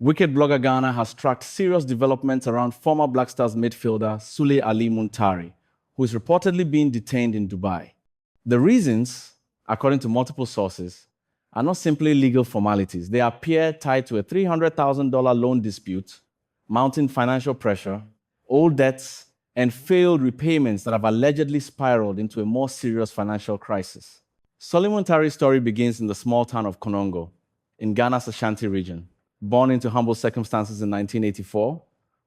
Wicked Blogger Ghana has tracked serious developments around former Black Stars midfielder Sulley Muntari, who is reportedly being detained in Dubai. The reasons, according to multiple sources, are not simply legal formalities. They appear tied to a $300,000 loan dispute, mounting financial pressure, old debts, and failed repayments that have allegedly spiraled into a more serious financial crisis. Sulley Muntari's story begins in the small town of Konongo, in Ghana's Ashanti region. Born into humble circumstances in 1984,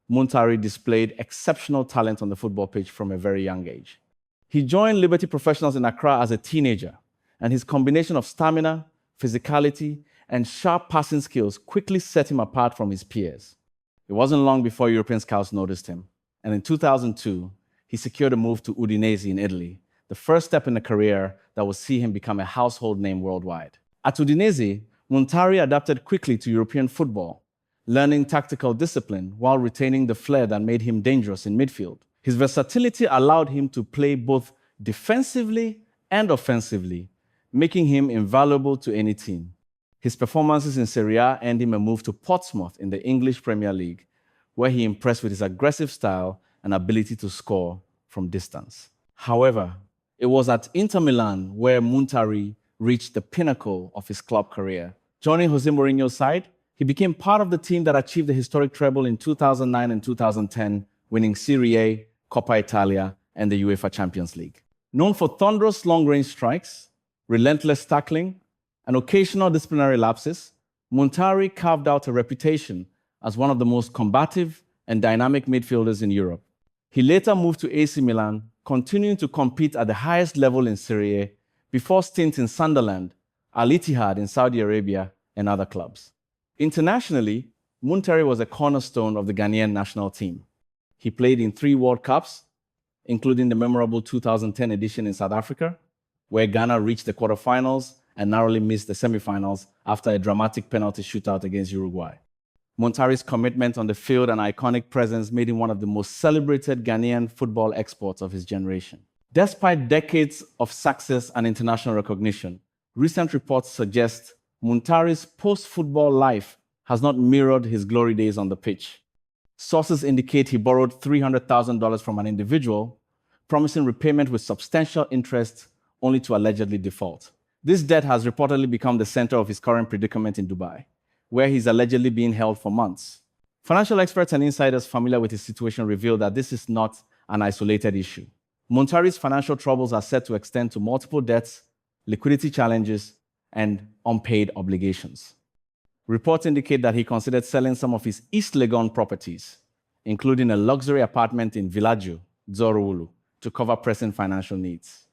Muntari displayed exceptional talent on the football pitch from a very young age. He joined Liberty Professionals in Accra as a teenager, and his combination of stamina, physicality, and sharp passing skills quickly set him apart from his peers. It wasn't long before European scouts noticed him, and in 2002, he secured a move to Udinese in Italy, the first step in a career that would see him become a household name worldwide. At Udinese, Muntari adapted quickly to European football, learning tactical discipline while retaining the flair that made him dangerous in midfield. His versatility allowed him to play both defensively and offensively, making him invaluable to any team. His performances in Serie A earned him a move to Portsmouth in the English Premier League, where he impressed with his aggressive style and ability to score from distance. However, it was at Inter Milan where Muntari reached the pinnacle of his club career. Joining Jose Mourinho's side, he became part of the team that achieved the historic treble in 2009 and 2010, winning Serie A, Coppa Italia, and the UEFA Champions League. Known for thunderous long-range strikes, relentless tackling, and occasional disciplinary lapses, Muntari carved out a reputation as one of the most combative and dynamic midfielders in Europe. He later moved to AC Milan, continuing to compete at the highest level in Serie A, before stints in Sunderland, Al Ittihad in Saudi Arabia, and other clubs. Internationally, Muntari was a cornerstone of the Ghanaian national team. He played in 3 World Cups, including the memorable 2010 edition in South Africa, where Ghana reached the quarterfinals and narrowly missed the semifinals after a dramatic penalty shootout against Uruguay. Muntari's commitment on the field and iconic presence made him one of the most celebrated Ghanaian football exports of his generation. Despite decades of success and international recognition, recent reports suggest Muntari's post-football life has not mirrored his glory days on the pitch. Sources indicate he borrowed $300,000 from an individual, promising repayment with substantial interest, only to allegedly default. This debt has reportedly become the center of his current predicament in Dubai, where he's allegedly being held for months. Financial experts and insiders familiar with his situation reveal that this is not an isolated issue. Muntari's financial troubles are set to extend to multiple debts, liquidity challenges, and unpaid obligations. Reports indicate that he considered selling some of his East Legon properties, including a luxury apartment in Villaggio, Zorowulu, to cover pressing financial needs.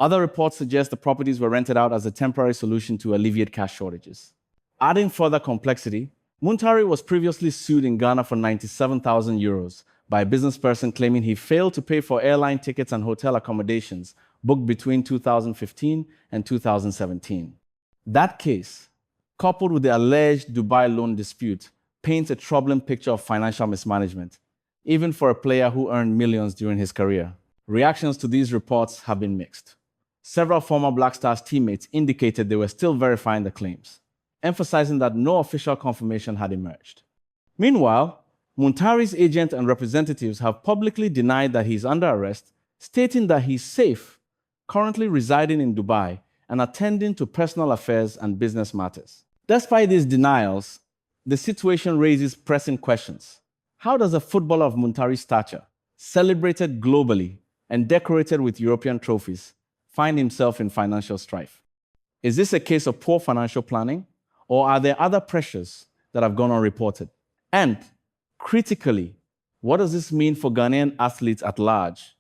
Other reports suggest the properties were rented out as a temporary solution to alleviate cash shortages. Adding further complexity, Muntari was previously sued in Ghana for 97,000 euros by a business person claiming he failed to pay for airline tickets and hotel accommodations booked between 2015 and 2017. That case, coupled with the alleged Dubai loan dispute, paints a troubling picture of financial mismanagement, even for a player who earned millions during his career. Reactions to these reports have been mixed. Several former Black Stars teammates indicated they were still verifying the claims, emphasizing that no official confirmation had emerged. Meanwhile, Muntari's agent and representatives have publicly denied that he's under arrest, stating that he's safe, currently residing in Dubai and attending to personal affairs and business matters. Despite these denials, the situation raises pressing questions. How does a footballer of Muntari's stature, celebrated globally and decorated with European trophies, find himself in financial strife? Is this a case of poor financial planning, or are there other pressures that have gone unreported? And critically, what does this mean for Ghanaian athletes at large,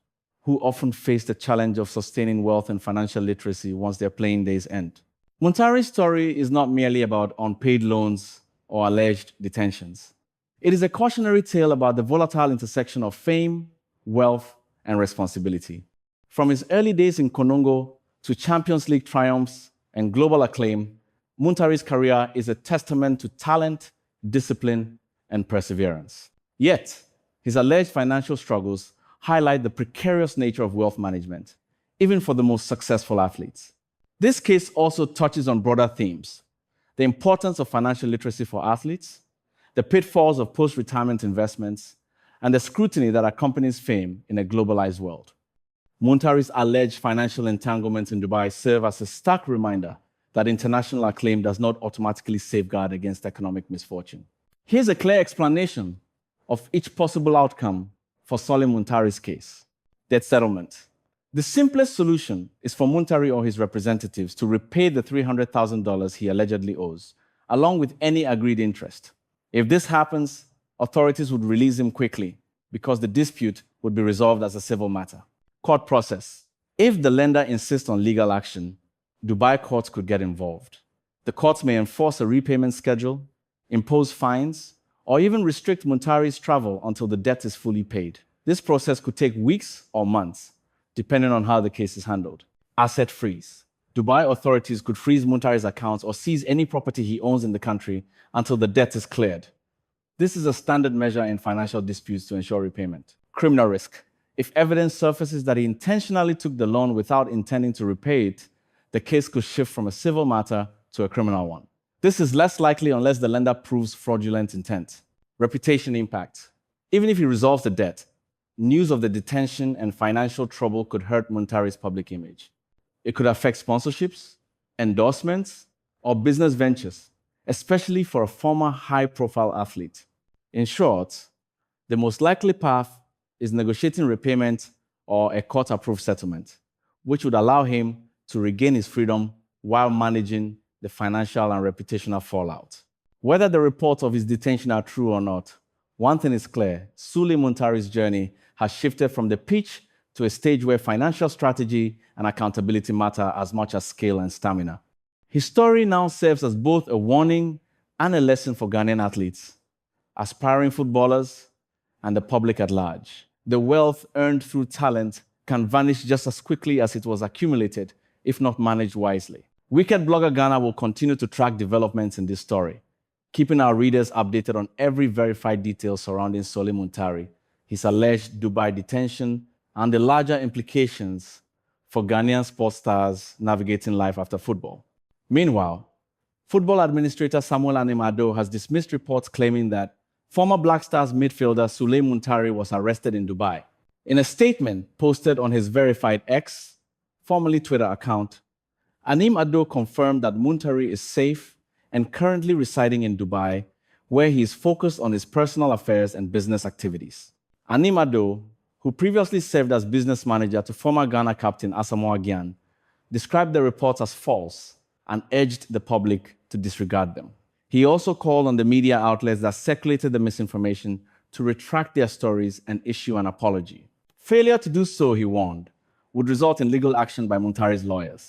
who often face the challenge of sustaining wealth and financial literacy once their playing days end? Muntari's story is not merely about unpaid loans or alleged detentions. It is a cautionary tale about the volatile intersection of fame, wealth, and responsibility. From his early days in Konongo to Champions League triumphs and global acclaim, Muntari's career is a testament to talent, discipline, and perseverance. Yet, his alleged financial struggles highlight the precarious nature of wealth management, even for the most successful athletes. This case also touches on broader themes: the importance of financial literacy for athletes, the pitfalls of post-retirement investments, and the scrutiny that accompanies fame in a globalized world. Muntari's alleged financial entanglements in Dubai serve as a stark reminder that international acclaim does not automatically safeguard against economic misfortune. Here's a clear explanation of each possible outcome for Sulley Muntari's case. Debt settlement. The simplest solution is for Muntari or his representatives to repay the $300,000 he allegedly owes, along with any agreed interest. If this happens, authorities would release him quickly because the dispute would be resolved as a civil matter. Court process. If the lender insists on legal action, Dubai courts could get involved. The courts may enforce a repayment schedule, impose fines, or even restrict Muntari's travel until the debt is fully paid. This process could take weeks or months, depending on how the case is handled. Asset freeze. Dubai authorities could freeze Muntari's accounts or seize any property he owns in the country until the debt is cleared. This is a standard measure in financial disputes to ensure repayment. Criminal risk. If evidence surfaces that he intentionally took the loan without intending to repay it, the case could shift from a civil matter to a criminal one. This is less likely unless the lender proves fraudulent intent. Reputation impact. Even if he resolves the debt, news of the detention and financial trouble could hurt Muntari's public image. It could affect sponsorships, endorsements, or business ventures, especially for a former high-profile athlete. In short, the most likely path is negotiating repayment or a court-approved settlement, which would allow him to regain his freedom while managing the financial and reputational fallout. Whether the reports of his detention are true or not, one thing is clear: Sulley Muntari's journey has shifted from the pitch to a stage where financial strategy and accountability matter as much as skill and stamina. His story now serves as both a warning and a lesson for Ghanaian athletes, aspiring footballers, and the public at large. The wealth earned through talent can vanish just as quickly as it was accumulated, if not managed wisely. Wicked Blogger Ghana will continue to track developments in this story, keeping our readers updated on every verified detail surrounding Sulley Muntari, his alleged Dubai detention, and the larger implications for Ghanaian sports stars navigating life after football. Meanwhile, football administrator Samuel Animado has dismissed reports claiming that former Black Stars midfielder Sulley Muntari was arrested in Dubai. In a statement posted on his verified X, formerly Twitter account, Anim Ado confirmed that Muntari is safe and currently residing in Dubai, where he is focused on his personal affairs and business activities. Anim Ado, who previously served as business manager to former Ghana captain Asamoah Gyan, described the reports as false and urged the public to disregard them. He also called on the media outlets that circulated the misinformation to retract their stories and issue an apology. Failure to do so, he warned, would result in legal action by Muntari's lawyers.